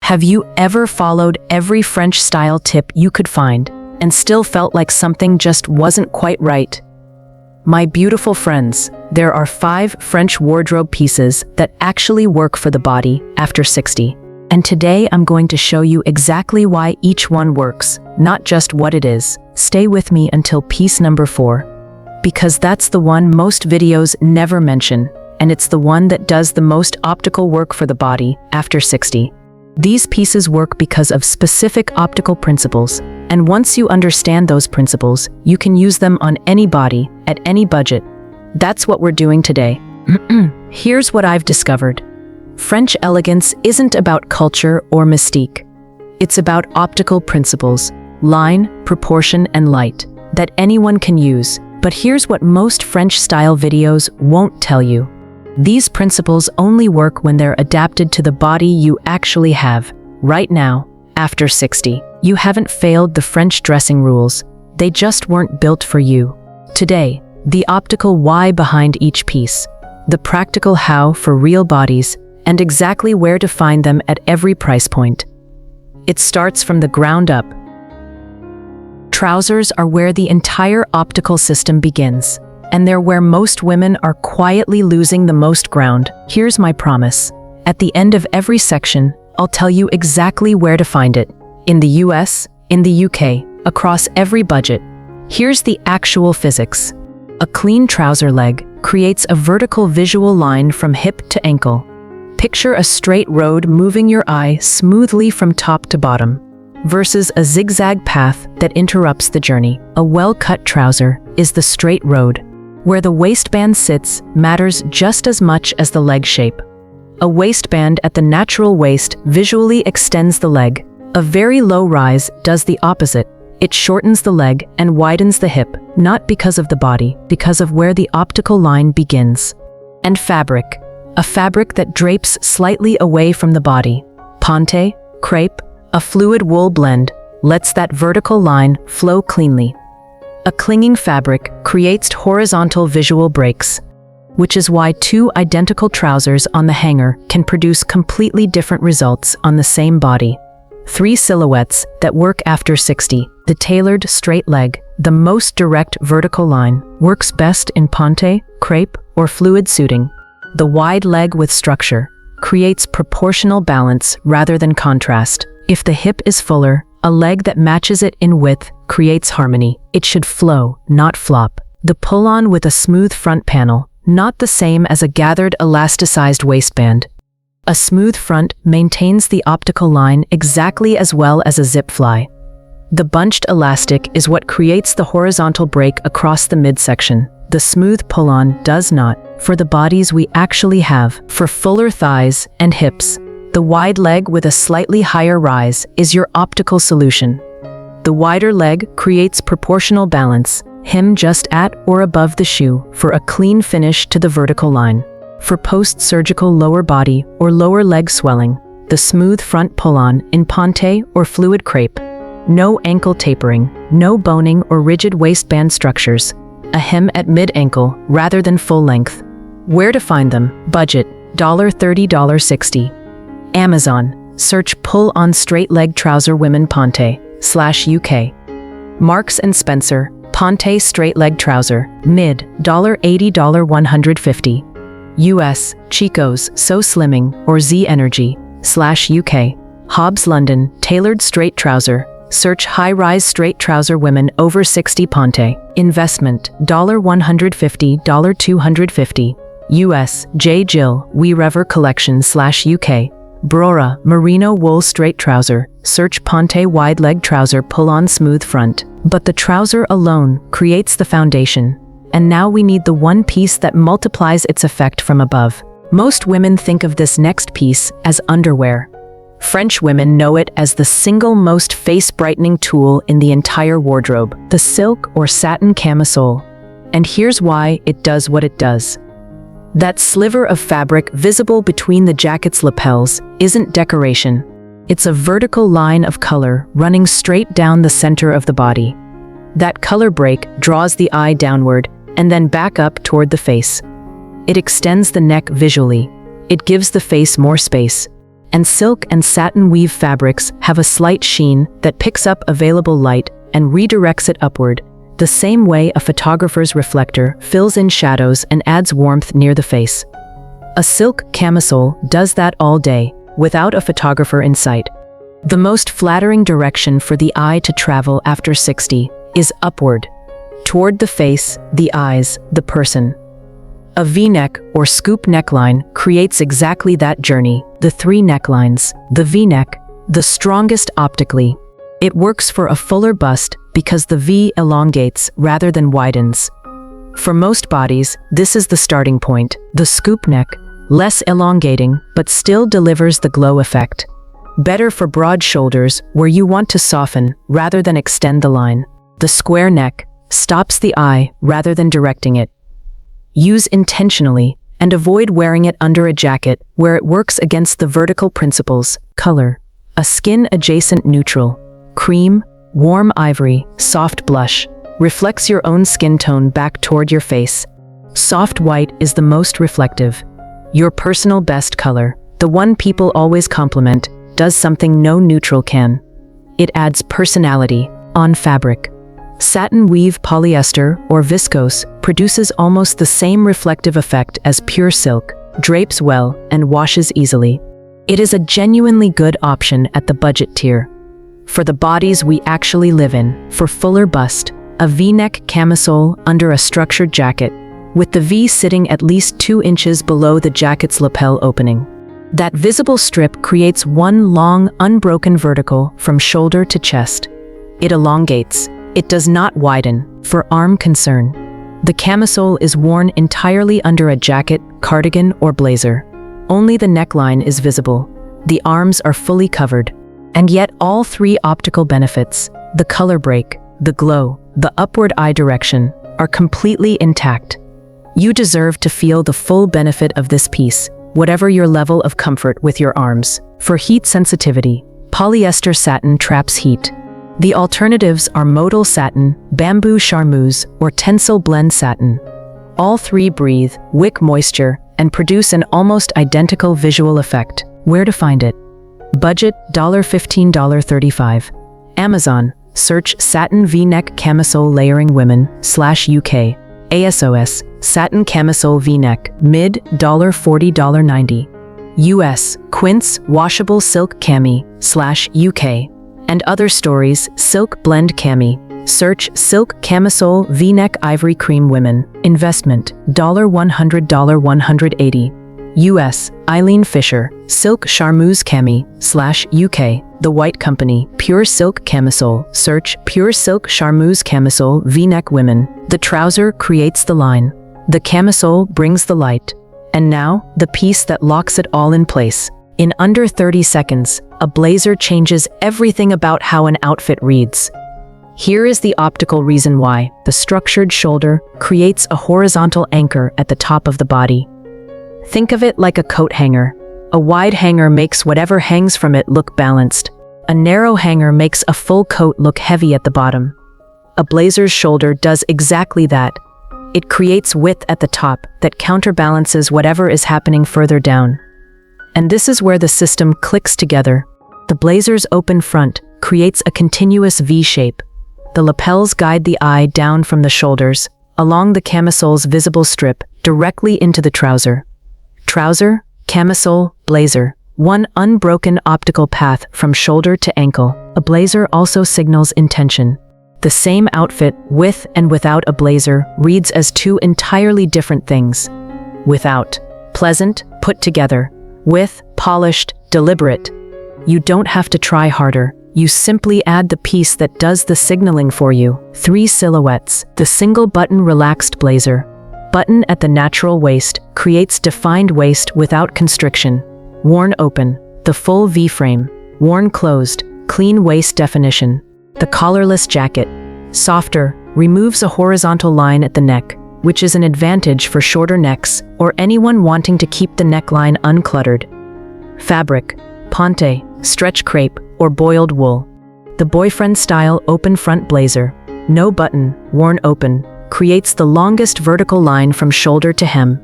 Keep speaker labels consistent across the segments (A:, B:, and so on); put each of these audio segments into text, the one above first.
A: Have you ever followed every French style tip you could find and still felt like something just wasn't quite right? My beautiful friends, there are 5 French wardrobe pieces that actually work for the body after 60. And today I'm going to show you exactly why each one works, not just what it is. Stay with me until piece number 4, because that's the one most videos never mention, and it's the one that does the most optical work for the body after 60. These pieces work because of specific optical principles, and once you understand those principles, you can use them on any body, at any budget. That's what we're doing today. Here's what I've discovered. French elegance isn't about culture or mystique. It's about optical principles, line, proportion, and light, that anyone can use. But here's what most French-style videos won't tell you. These principles only work when they're adapted to the body you actually have, right now, after 60. You haven't failed the French dressing rules, they just weren't built for you. Today, the optical why behind each piece, the practical how for real bodies, and exactly where to find them at every price point. It starts from the ground up. Trousers are where the entire optical system begins, and they're where most women are quietly losing the most ground. Here's my promise. At the end of every section, I'll tell you exactly where to find it. In the US, in the UK, across every budget. Here's the actual physics. A clean trouser leg creates a vertical visual line from hip to ankle. Picture a straight road moving your eye smoothly from top to bottom, versus a zigzag path that interrupts the journey. A well-cut trouser is the straight road. Where the waistband sits matters just as much as the leg shape. A waistband at the natural waist visually extends the leg. A very low rise does the opposite. It shortens the leg and widens the hip, not because of the body, because of where the optical line begins. And fabric. A fabric that drapes slightly away from the body. Ponte, crepe, a fluid wool blend, lets that vertical line flow cleanly. A clinging fabric creates horizontal visual breaks, which is why 2 identical trousers on the hanger can produce completely different results on the same body. 3 silhouettes that work after 60. The tailored straight leg, the most direct vertical line, works best in ponte, crepe, or fluid suiting. The wide leg with structure creates proportional balance rather than contrast. If the hip is fuller, a leg that matches it in width creates harmony. It should flow, not flop. The pull-on with a smooth front panel, not the same as a gathered elasticized waistband. A smooth front maintains the optical line exactly as well as a zip fly. The bunched elastic is what creates the horizontal break across the midsection. The smooth pull-on does not, for the bodies we actually have. For fuller thighs and hips, the wide leg with a slightly higher rise is your optical solution. The wider leg creates proportional balance, hem just at or above the shoe for a clean finish to the vertical line. For post-surgical lower body or lower leg swelling, the smooth front pull-on in ponte or fluid crepe. No ankle tapering, no boning or rigid waistband structures. A hem at mid-ankle rather than full length. Where to find them? Budget, $30, $60. Amazon, search pull-on straight leg trouser women ponte/UK. Marks & Spencer, ponte straight leg trouser, mid, $80, $150. US, Chico's So Slimming or Z Energy/UK. Hobbs London, tailored straight trouser, search high-rise straight trouser women over 60 ponte. Investment, $150, $250. US, J. Jill, We Rever Collection/UK. Brora, merino wool straight trouser, search ponte wide leg trouser pull-on smooth front. But the trouser alone creates the foundation. And now we need the one piece that multiplies its effect from above. Most women think of this next piece as underwear. French women know it as the single most face-brightening tool in the entire wardrobe, the silk or satin camisole. And here's why it does what it does. That sliver of fabric visible between the jacket's lapels isn't decoration. It's a vertical line of color running straight down the center of the body. That color break draws the eye downward and then back up toward the face. It extends the neck visually. It gives the face more space. And silk and satin weave fabrics have a slight sheen that picks up available light and redirects it upward, the same way a photographer's reflector fills in shadows and adds warmth near the face. A silk camisole does that all day, without a photographer in sight. The most flattering direction for the eye to travel after 60 is upward, toward the face, the eyes, the person. A V-neck or scoop neckline creates exactly that journey. The three necklines, the V-neck, the strongest optically. It works for a fuller bust because the V elongates rather than widens. For most bodies, this is the starting point. The scoop neck, less elongating, but still delivers the glow effect. Better for broad shoulders where you want to soften rather than extend the line. The square neck stops the eye rather than directing it. Use intentionally and avoid wearing it under a jacket where it works against the vertical principles. Color: a skin-adjacent neutral, cream, warm ivory, soft blush, reflects your own skin tone back toward your face. Soft white is the most reflective. Your personal best color, the one people always compliment, does something no neutral can. It adds personality on fabric. Satin weave polyester or viscose produces almost the same reflective effect as pure silk, drapes well, and washes easily. It is a genuinely good option at the budget tier. For the bodies we actually live in, for fuller bust, a V-neck camisole under a structured jacket, with the V sitting at least 2 inches below the jacket's lapel opening. That visible strip creates one long, unbroken vertical from shoulder to chest. It elongates. It does not widen, for arm concern. The camisole is worn entirely under a jacket, cardigan, or blazer. Only the neckline is visible. The arms are fully covered. And yet all three optical benefits, the color break, the glow, the upward eye direction, are completely intact. You deserve to feel the full benefit of this piece, whatever your level of comfort with your arms. For heat sensitivity, polyester satin traps heat. The alternatives are modal satin, bamboo charmeuse, or tencel blend satin. All three breathe, wick moisture, and produce an almost identical visual effect. Where to find it? Budget $15, $35. Amazon. Search satin V-neck camisole layering women /UK. ASOS. Satin camisole V-neck. Mid $40, $90. US. Quince washable silk cami /UK. And other stories, silk blend cami. Search silk camisole V-neck ivory cream women. Investment $100, $180. US. Eileen Fisher. Silk charmeuse cami /UK. The White Company. Pure silk camisole. Search pure silk charmeuse camisole V-neck women. The trouser creates the line. The camisole brings the light. And now, the piece that locks it all in place. In under 30 seconds, a blazer changes everything about how an outfit reads. Here is the optical reason why. The structured shoulder creates a horizontal anchor at the top of the body. Think of it like a coat hanger. A wide hanger makes whatever hangs from it look balanced. A narrow hanger makes a full coat look heavy at the bottom. A blazer's shoulder does exactly that. It creates width at the top that counterbalances whatever is happening further down. And this is where the system clicks together. The blazer's open front creates a continuous V shape. The lapels guide the eye down from the shoulders, along the camisole's visible strip, directly into the trouser. Trouser, camisole, blazer. One unbroken optical path from shoulder to ankle. A blazer also signals intention. The same outfit, with and without a blazer, reads as two entirely different things. Without, pleasant, put together. With, polished, deliberate. You don't have to try harder. You simply add the piece that does the signaling for you. 3 silhouettes. The single button relaxed blazer. Button at the natural waist creates defined waist without constriction. Worn open. The full V-frame. Worn closed. Clean waist definition. The collarless jacket. Softer. Removes a horizontal line at the neck, which is an advantage for shorter necks or anyone wanting to keep the neckline uncluttered. Fabric. Ponte, stretch crepe, or boiled wool. The boyfriend-style open front blazer. No button, worn open, creates the longest vertical line from shoulder to hem.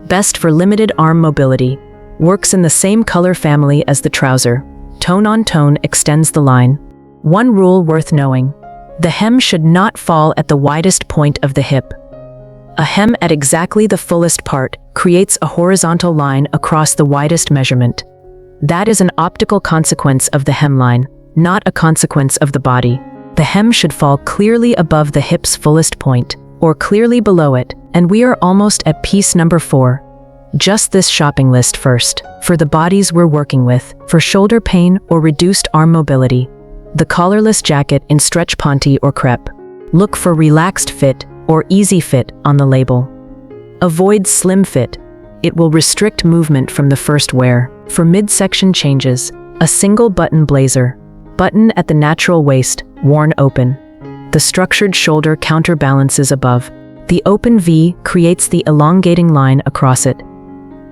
A: Best for limited arm mobility. works in the same color family as the trouser. Tone on tone extends the line. One rule worth knowing: the hem should not fall at the widest point of the hip. A hem at exactly the fullest part creates a horizontal line across the widest measurement. That is an optical consequence of the hemline, not a consequence of the body. The hem should fall clearly above the hip's fullest point, or clearly below it, and we are almost at piece number 4. Just this shopping list first, for the bodies we're working with, for shoulder pain or reduced arm mobility. The collarless jacket in stretch ponte or crepe. Look for relaxed fit or easy fit on the label. Avoid slim fit. It will restrict movement from the first wear. For midsection changes, a single button blazer. Button at the natural waist, worn open. The structured shoulder counterbalances above. The open V creates the elongating line across it.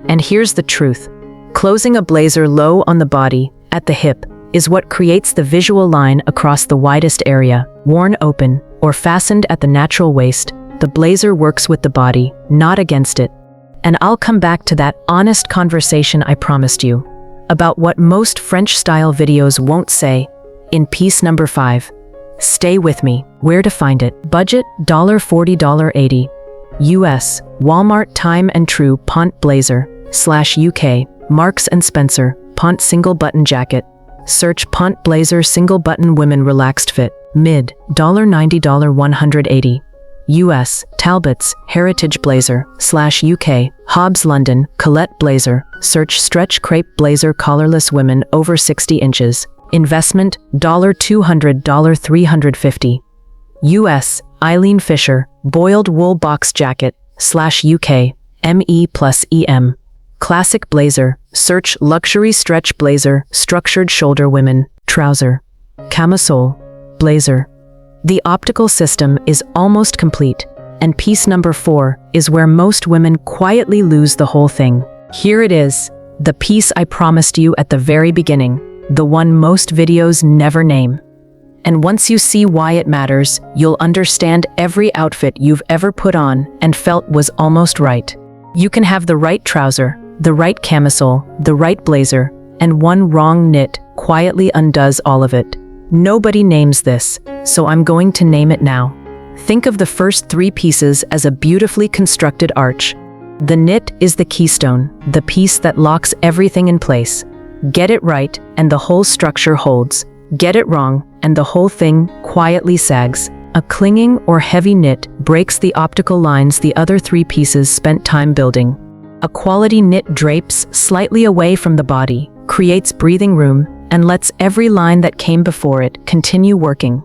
A: And here's the truth. Closing a blazer low on the body, at the hip, is what creates the visual line across the widest area. Worn open, or fastened at the natural waist, the blazer works with the body, not against it. And I'll come back to that honest conversation I promised you, about what most French-style videos won't say, in piece number 5. Stay with me. Where to find it? Budget, $40, $80. US, Walmart Time and True Pont Blazer, /UK, Marks & Spencer, Pont Single Button Jacket. Search Pont Blazer Single Button Women Relaxed Fit. Mid, $90, $180. US, Talbot's, Heritage Blazer, /UK, Hobbs London, Colette Blazer. Search Stretch Crepe Blazer Collarless Women over 60 inches. Investment, $200, $350. US, Eileen Fisher, Boiled Wool Box Jacket, /UK, ME+EM. Classic Blazer. Search Luxury Stretch Blazer, Structured Shoulder Women, Trouser. Camisole, Blazer. The optical system is almost complete, and piece number 4 is where most women quietly lose the whole thing. Here it is, the piece I promised you at the very beginning, the one most videos never name. And once you see why it matters, you'll understand every outfit you've ever put on and felt was almost right. You can have the right trouser, the right camisole, the right blazer, and one wrong knit quietly undoes all of it. Nobody names this, so I'm going to name it now. Think of the first 3 pieces as a beautifully constructed arch. The knit is the keystone, the piece that locks everything in place. Get it right, and the whole structure holds. Get it wrong, and the whole thing quietly sags. A clinging or heavy knit breaks the optical lines the other 3 pieces spent time building. A quality knit drapes slightly away from the body, creates breathing room, and lets every line that came before it continue working.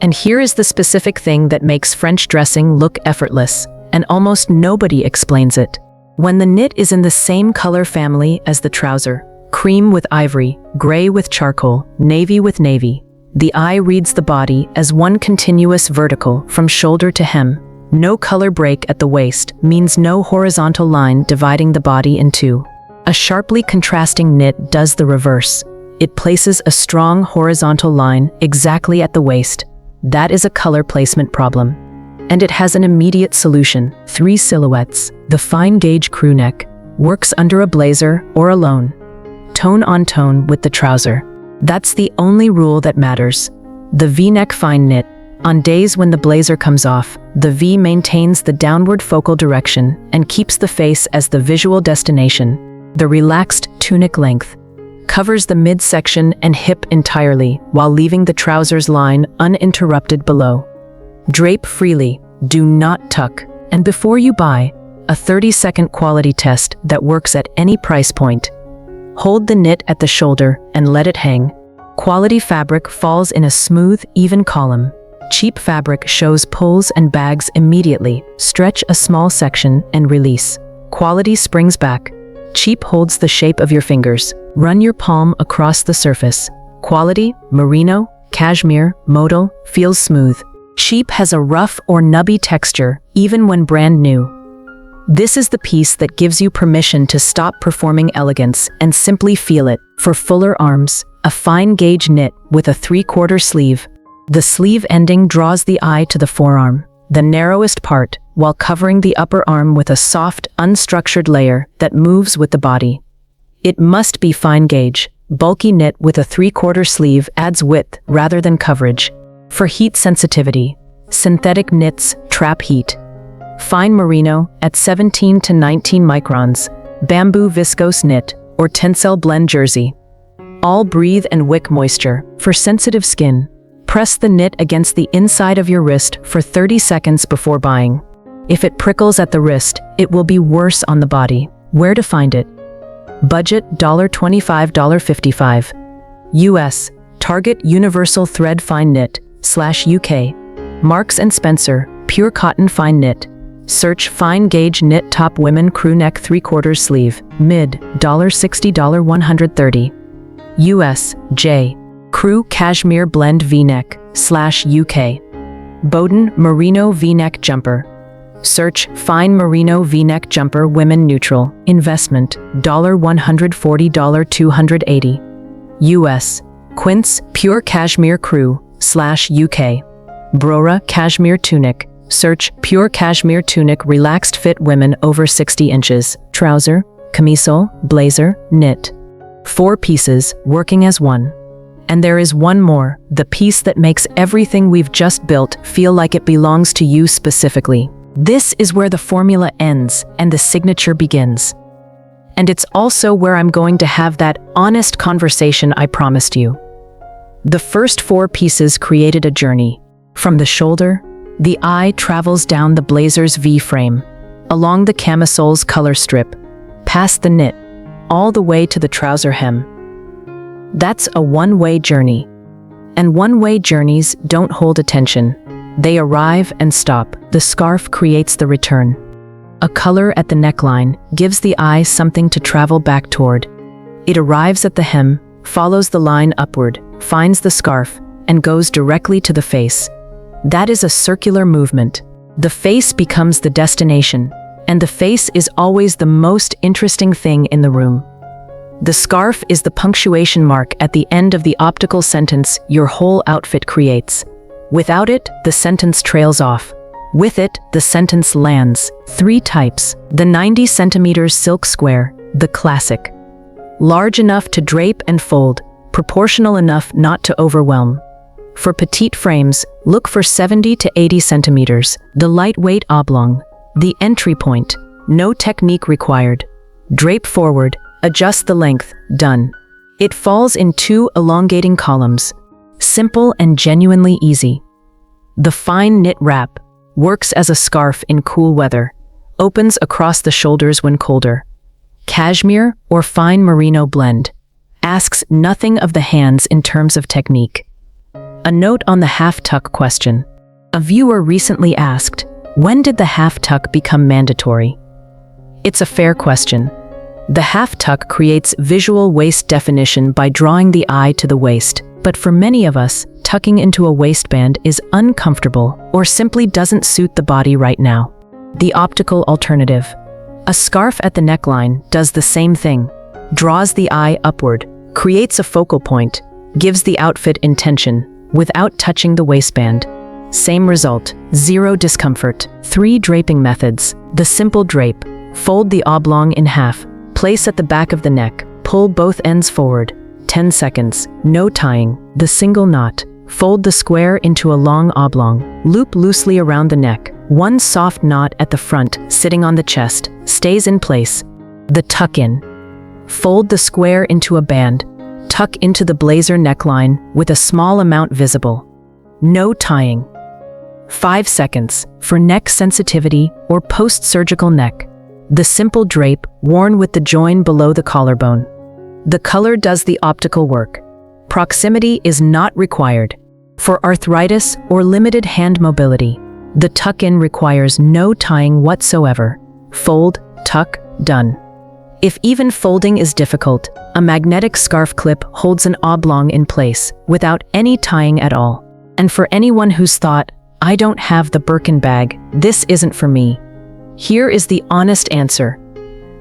A: And here is the specific thing that makes French dressing look effortless, and almost nobody explains it. When the knit is in the same color family as the trouser, cream with ivory, gray with charcoal, navy with navy, the eye reads the body as one continuous vertical from shoulder to hem. No color break at the waist means no horizontal line dividing the body in two. A sharply contrasting knit does the reverse. It places a strong horizontal line exactly at the waist. That is a color placement problem. And it has an immediate solution. 3 silhouettes. The fine gauge crew neck works under a blazer or alone. Tone on tone with the trouser. That's the only rule that matters. The V-neck fine knit. On days when the blazer comes off, the V maintains the downward focal direction and keeps the face as the visual destination. The relaxed tunic length covers the midsection and hip entirely while leaving the trouser's line uninterrupted below. Drape freely, do not tuck. And before you buy, a 30-second quality test that works at any price point. Hold the knit at the shoulder and let it hang. Quality fabric falls in a smooth, even column. Cheap fabric shows pulls and bags immediately. Stretch a small section and release. Quality springs back. Cheap holds the shape of your fingers. Run your palm across the surface. Quality, merino, cashmere, modal, feels smooth. Cheap has a rough or nubby texture, even when brand new. This is the piece that gives you permission to stop performing elegance and simply feel it. For fuller arms, a fine gauge knit with a 3/4 sleeve. The sleeve ending draws the eye to the forearm, the narrowest part, while covering the upper arm with a soft, unstructured layer that moves with the body. It must be fine gauge. Bulky knit with a 3/4 sleeve adds width rather than coverage. For heat sensitivity, synthetic knits trap heat. Fine merino at 17 to 19 microns, bamboo viscose knit, or tencel blend jersey. All breathe and wick moisture. For sensitive skin, press the knit against the inside of your wrist for 30 seconds before buying. If it prickles at the wrist, it will be worse on the body. Where to find it? Budget $25, $55. US, Target Universal Thread Fine Knit /UK. Marks & Spencer, Pure Cotton Fine Knit. Search Fine Gauge Knit Top Women Crew Neck 3/4 Sleeve, mid, $60, $130. US, J. Crew Cashmere Blend V-Neck /UK. Bowden Merino V-Neck Jumper. Search Fine Merino V-Neck Jumper Women Neutral. Investment, $140, $280. US, Quince Pure Cashmere Crew /UK. Brora Cashmere Tunic. Search Pure Cashmere Tunic Relaxed Fit Women over 60 inches. Trouser, camisole, blazer, knit. 4 pieces, working as one. And there is one more, the piece that makes everything we've just built feel like it belongs to you specifically. This is where the formula ends and the signature begins. And it's also where I'm going to have that honest conversation I promised you. The first 4 pieces created a journey. From the shoulder, the eye travels down the blazer's V-frame, along the camisole's color strip, past the knit, all the way to the trouser hem. That's a one-way journey. And one-way journeys don't hold attention. They arrive and stop. The scarf creates the return. A color at the neckline gives the eye something to travel back toward. It arrives at the hem, follows the line upward, finds the scarf, and goes directly to the face. That is a circular movement. The face becomes the destination, and the face is always the most interesting thing in the room. The scarf is the punctuation mark at the end of the optical sentence your whole outfit creates. Without it, the sentence trails off. With it, the sentence lands. 3 types. The 90 centimeters silk square, the classic. Large enough to drape and fold, proportional enough not to overwhelm. For petite frames, look for 70 to 80 centimeters, the lightweight oblong. The entry point, no technique required. Drape forward, adjust the length, done. It falls in 2 elongating columns. Simple and genuinely easy. The fine knit wrap works as a scarf in cool weather, opens across the shoulders when colder. Cashmere or fine merino blend asks nothing of the hands in terms of technique. A note on the half tuck question. A viewer recently asked, when did the half tuck become mandatory? It's a fair question. The half tuck creates visual waist definition by drawing the eye to the waist. But for many of us, tucking into a waistband is uncomfortable or simply doesn't suit the body right now. The optical alternative. A scarf at the neckline does the same thing. Draws the eye upward, creates a focal point, gives the outfit intention, without touching the waistband. Same result, 0 discomfort. 3 draping methods. The simple drape. Fold the oblong in half. Place at the back of the neck. Pull both ends forward. 10 seconds. No tying. The single knot. Fold the square into a long oblong. Loop loosely around the neck. 1 soft knot at the front, sitting on the chest. Stays in place. The tuck-in. Fold the square into a band. Tuck into the blazer neckline with a small amount visible. No tying. 5 seconds. For neck sensitivity or post-surgical neck. The simple drape, worn with the join below the collarbone. The color does the optical work. Proximity is not required. For arthritis or limited hand mobility, the tuck-in requires no tying whatsoever. Fold, tuck, done. If even folding is difficult, a magnetic scarf clip holds an oblong in place without any tying at all. And for anyone who's thought, I don't have the Birkin bag, this isn't for me. Here is the honest answer.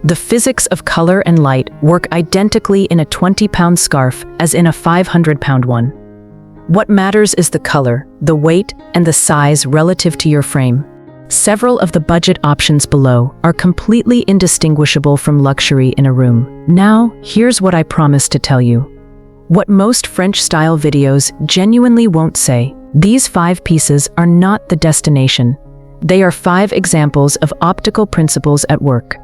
A: The physics of color and light work identically in a 20-pound scarf as in a 500-pound one. What matters is the color, the weight, and the size relative to your frame. Several of the budget options below are completely indistinguishable from luxury in a room. Now, here's what I promise to tell you. What most French-style videos genuinely won't say. These 5 pieces are not the destination. They are 5 examples of optical principles at work.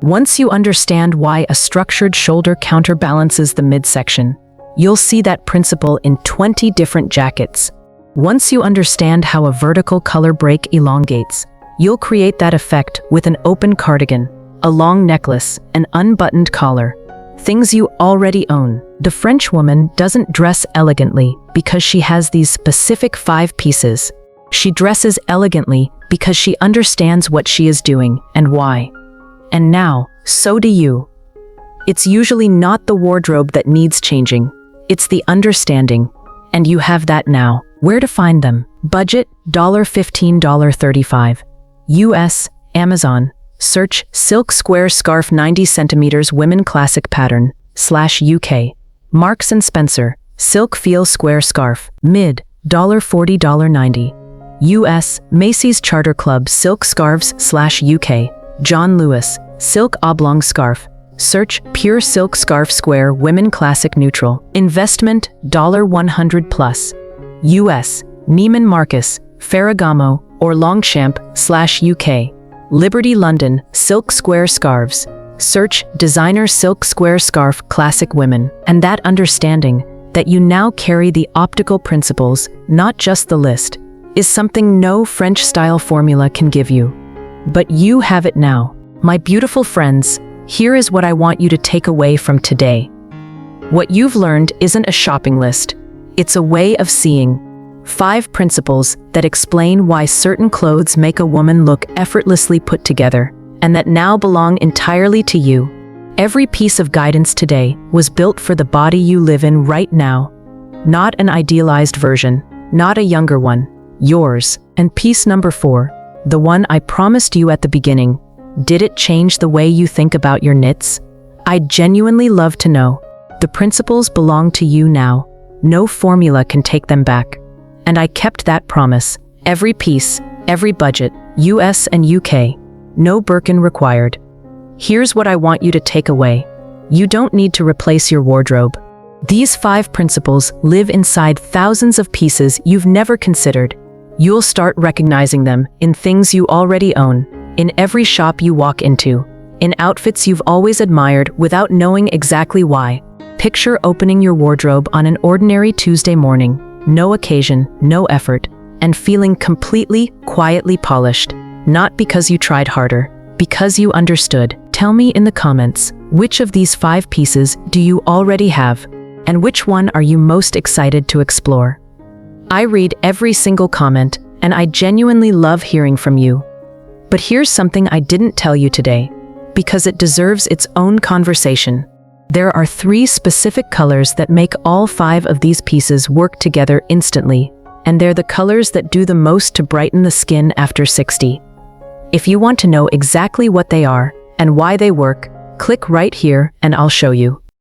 A: Once you understand why a structured shoulder counterbalances the midsection, you'll see that principle in 20 different jackets. Once you understand how a vertical color break elongates, you'll create that effect with an open cardigan, a long necklace, an unbuttoned collar. Things you already own. The French woman doesn't dress elegantly because she has these specific 5 pieces. She dresses elegantly because she understands what she is doing and why. And now, so do you. It's usually not the wardrobe that needs changing. It's the understanding. And you have that now. Where to find them? Budget, $15, $35. US, Amazon. Search silk square scarf 90 centimeters women classic pattern /UK. Marks & Spencer, silk feel square scarf, mid, $40, $90. US, Macy's Charter Club silk scarves /UK. John Lewis, silk oblong scarf. Search pure silk scarf square women classic neutral. Investment, $100 plus. US, Neiman Marcus, Ferragamo, or Longchamp /UK. Liberty London, silk square scarves. Search designer silk square scarf classic women. And that understanding that you now carry the optical principles, not just the list, is something no French-style formula can give you. But you have it now. My beautiful friends, here is what I want you to take away from today. What you've learned isn't a shopping list. It's a way of seeing. 5 principles that explain why certain clothes make a woman look effortlessly put together, and that now belong entirely to you. Every piece of guidance today was built for the body you live in right now. Not an idealized version, not a younger one, yours. And piece number 4, the one I promised you at the beginning. Did it change the way you think about your knits? I'd genuinely love to know. The principles belong to you now. No formula can take them back. And I kept that promise. Every piece, every budget, US and UK. No Birkin required. Here's what I want you to take away. You don't need to replace your wardrobe. These 5 principles live inside thousands of pieces you've never considered. You'll start recognizing them in things you already own, in every shop you walk into, in outfits you've always admired without knowing exactly why. Picture opening your wardrobe on an ordinary Tuesday morning. No occasion, no effort, and feeling completely, quietly polished. Not because you tried harder, because you understood. Tell me in the comments, which of these 5 pieces do you already have, and which one are you most excited to explore? I read every single comment, and I genuinely love hearing from you. But here's something I didn't tell you today, because it deserves its own conversation. There are 3 specific colors that make all 5 of these pieces work together instantly, and they're the colors that do the most to brighten the skin after 60. If you want to know exactly what they are and why they work, click right here and I'll show you.